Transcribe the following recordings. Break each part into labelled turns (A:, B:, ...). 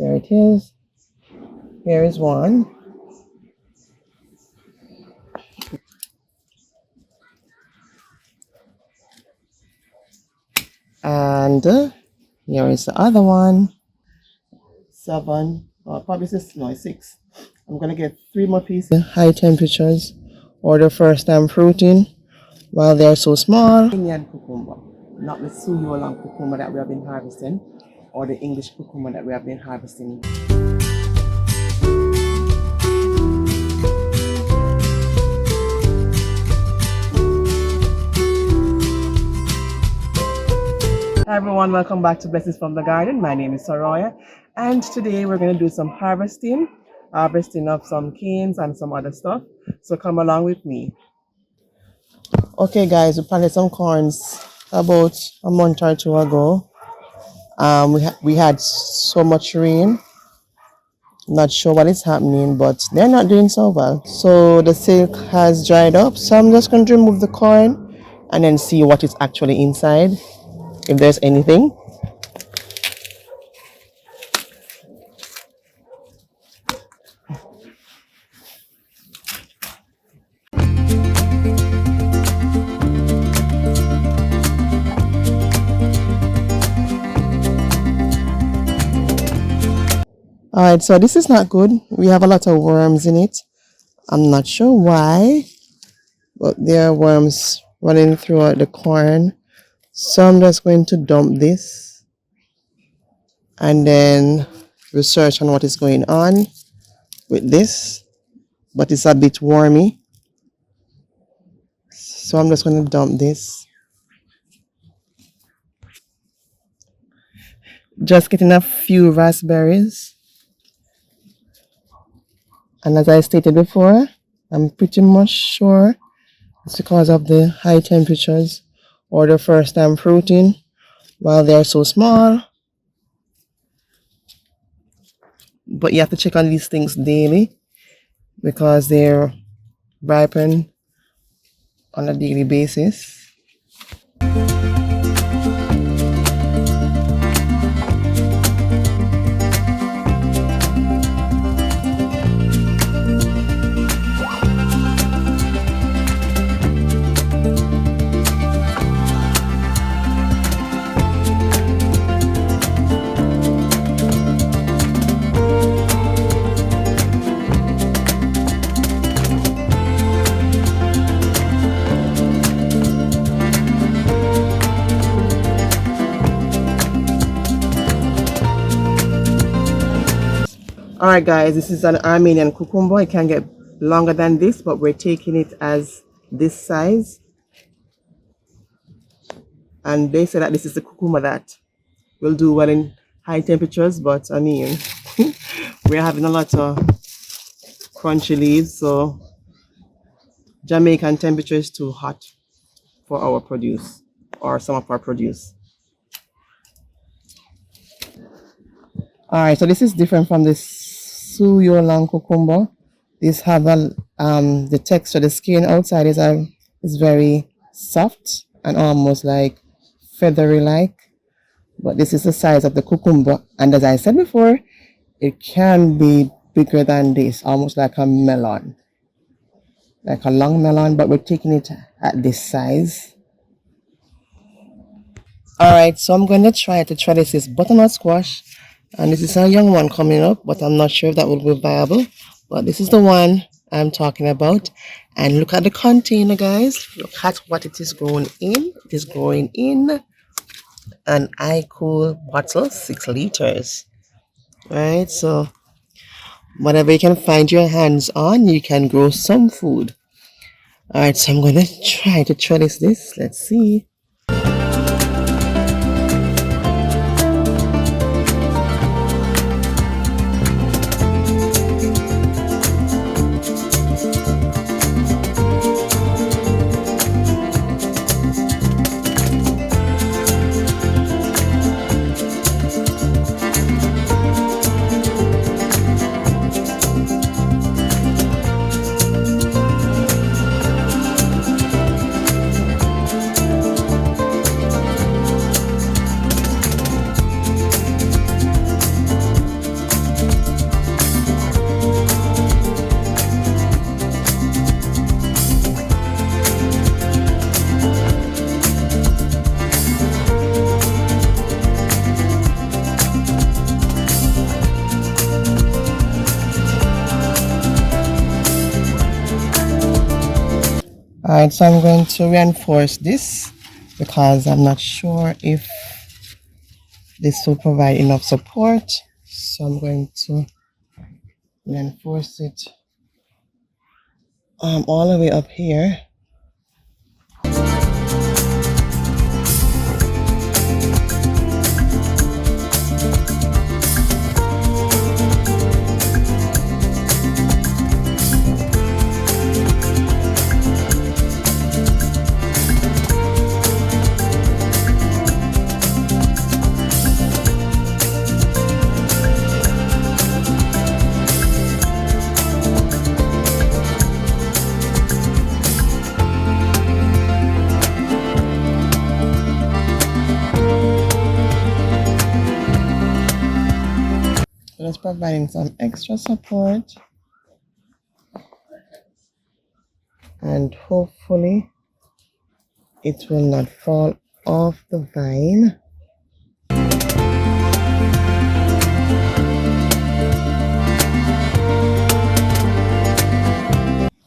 A: There it is. Here is one. And here is the other one. 7, probably 6, no, 6. I'm gonna get 3 more pieces. High temperatures or the first time fruiting while they're so small. Armenian cucumber, not the sugarcane cucumber that we have been harvesting or the English cucumber that we have been harvesting. Hi everyone, welcome back to Blessings from the Garden. My name is Soraya, and today we're going to do some harvesting of some canes and some other stuff. So come along with me. Okay guys, we planted some corns about a month or 2 ago. We had so much rain. Not sure what is happening, but they're not doing so well. So the silk has dried up. So I'm just going to remove the corn and then see what is actually inside, if there's anything. Alright, so this is not good. We have a lot of worms in it. I'm not sure why, but there are worms running throughout the corn. So I'm just going to dump this and then research on what is going on with this. But it's a bit wormy. So I'm just going to dump this. Just getting a few raspberries. And as I stated before, I'm pretty much sure it's because of the high temperatures or the first time fruiting while they're so small. But you have to check on these things daily because they're ripen on a daily basis. Alright guys, this is an Armenian cucumber. It can get longer than this, but we're taking it as this size. And they say that this is the cucumber that will do well in high temperatures, but I mean, we're having a lot of crunchy leaves, so Jamaican temperature is too hot for our produce, or some of our produce. Alright, so this is different from this sugarcane cucumber. This have a the texture, the skin outside is very soft and almost like feathery like. But this is the size of the cucumber, and as I said before, it can be bigger than this, almost like a melon, like a long melon, but we're taking it at this size. Alright, so I'm going to try this butternut squash. And this is a young one coming up, but I'm not sure if that will be viable. But this is the one I'm talking about. And look at the container, guys. Look at what it is growing in. It is growing in an iCool bottle, 6 liters. Right, so whatever you can find your hands on, you can grow some food. Alright, so I'm going to try to trellis this. Let's see. Alright, so I'm going to reinforce this because I'm not sure if this will provide enough support. So I'm going to reinforce it all the way up here. Just providing some extra support, and hopefully it will not fall off the vine.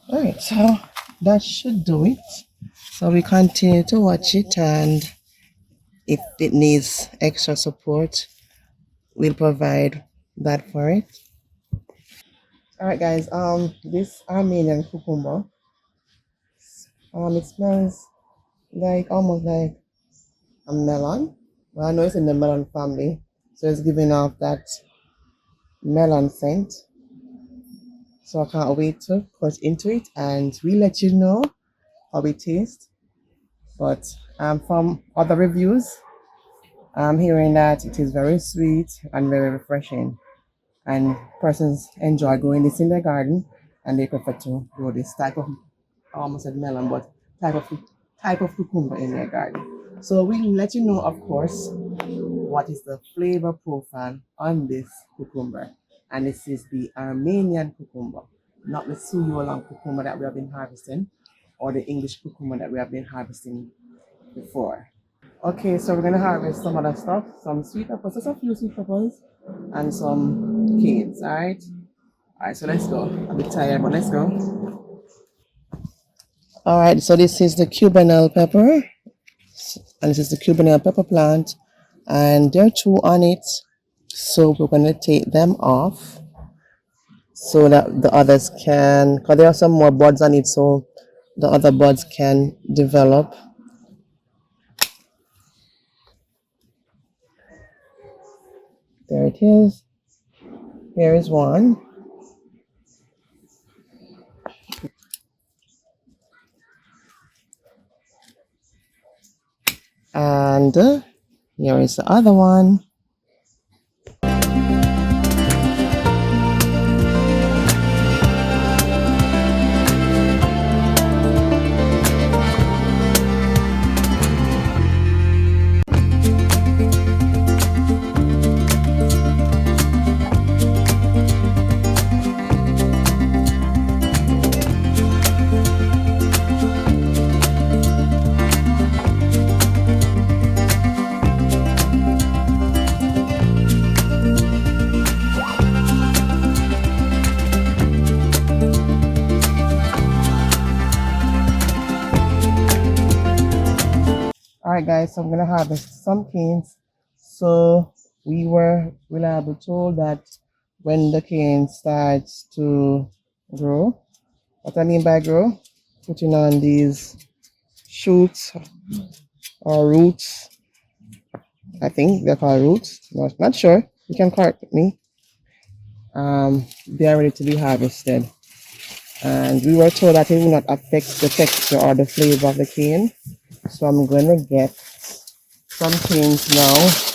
A: Alright, so that should do it. So we continue to watch it, and if it needs extra support, we'll provide that for it. Alright guys, this Armenian cucumber, it smells like almost like a melon. Well, I know it's in the melon family, so it's giving off that melon scent. So I can't wait to cut into it and we'll let you know how it tastes. But from other reviews, I'm hearing that it is very sweet and very refreshing, and persons enjoy growing this in their garden, and they prefer to grow this type of, I almost said melon, but type of cucumber in their garden. So we'll let you know, of course, what is the flavor profile on this cucumber. And this is the Armenian cucumber, not the Suyolang cucumber that we have been harvesting, or the English cucumber that we have been harvesting before. Okay, so we're gonna harvest some other stuff, some sweet peppers, just a few sweet peppers, and some canes. Alright, so let's go. I'm a bit tired, but let's go. Alright, so this is the Cubanelle pepper, and this is the Cubanelle pepper plant, and there are two on it, so we're going to take them off so that the others can, because there are some more buds on it, so the other buds can develop. There it is. Here is one. And here is the other one. Alright guys, so I'm gonna harvest some canes. So we were reliably told that when the cane starts to grow, what I mean by grow, putting on these shoots or roots, I think they're called roots, not sure, you can correct me, they are ready to be harvested. And we were told that it will not affect the texture or the flavor of the cane. So I'm going to get some canes now.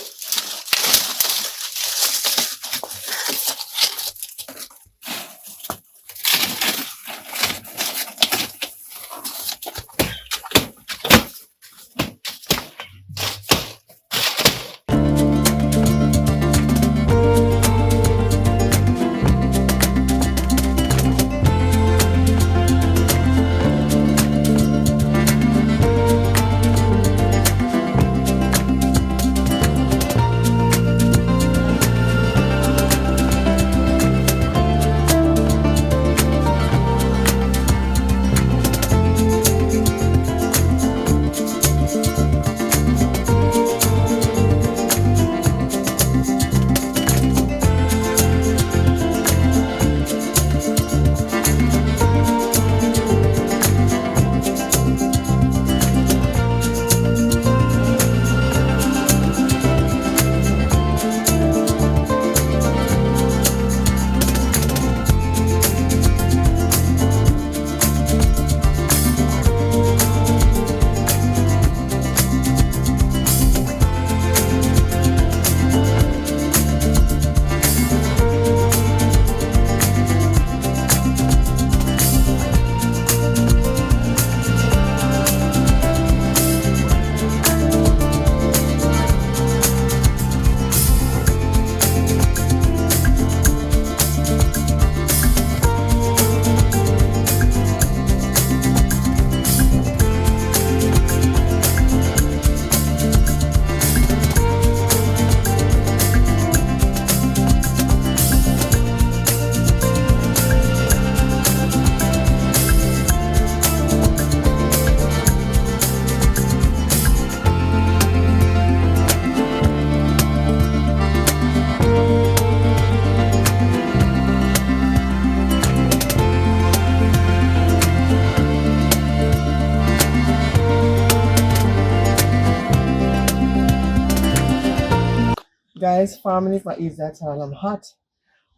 A: Guys, farming is not easy at all. I'm hot,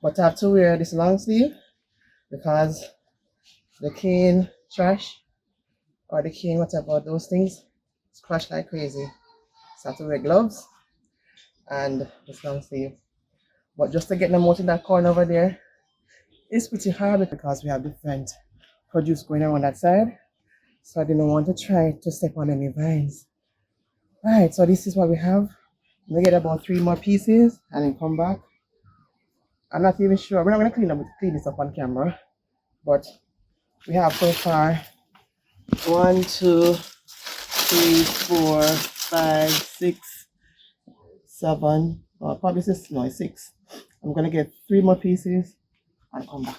A: but I have to wear this long sleeve because the cane trash or the cane, whatever, those things splash like crazy. So I have to wear gloves and this long sleeve. But just to get them out in that corner over there, it's pretty hard because we have different produce going on that side. So I didn't want to try to step on any vines. Right, so this is what we have. We get about 3 more pieces and then come back. I'm not even sure. We're not going to clean this up on camera. But we have so far 1, 2, 3, 4, 5, 6, 7. Probably 6. No, it's 6. I'm going to get 3 more pieces and come back.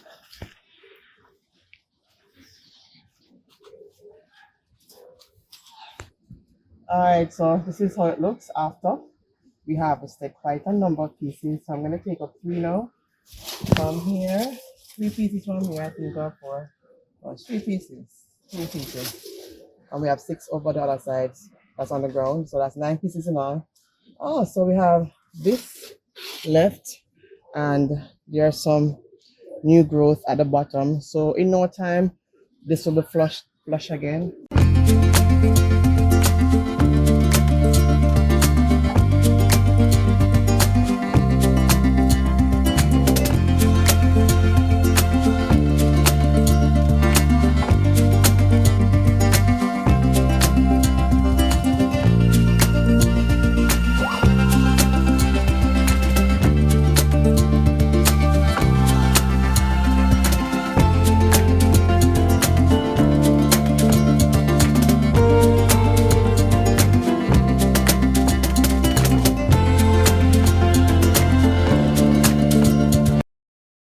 A: Alright, so this is how it looks after. We have quite a number of pieces. So I'm going to take up 3 now. From here, 3 pieces from here, I think, or 4. Oh, 3 pieces. 3 pieces. And we have 6 over the other sides. That's on the ground. So that's 9 pieces in all. Oh, so we have this left. And there's some new growth at the bottom. So in no time, this will be flush again.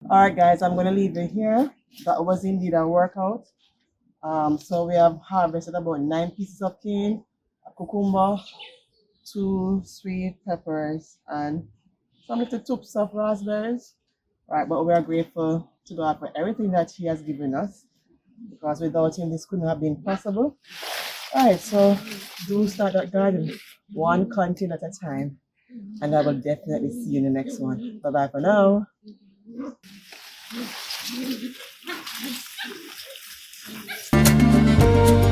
A: Alright guys, I'm going to leave it here. That was indeed a workout. So we have harvested about 9 pieces of cane, a cucumber, 2 sweet peppers, and some little tubs of raspberries. Right, but we are grateful to God for everything that He has given us, because without Him this couldn't have been possible. Alright, so do start that garden one content at a time, and I will definitely see you in the next one. Bye bye for now. Thank you.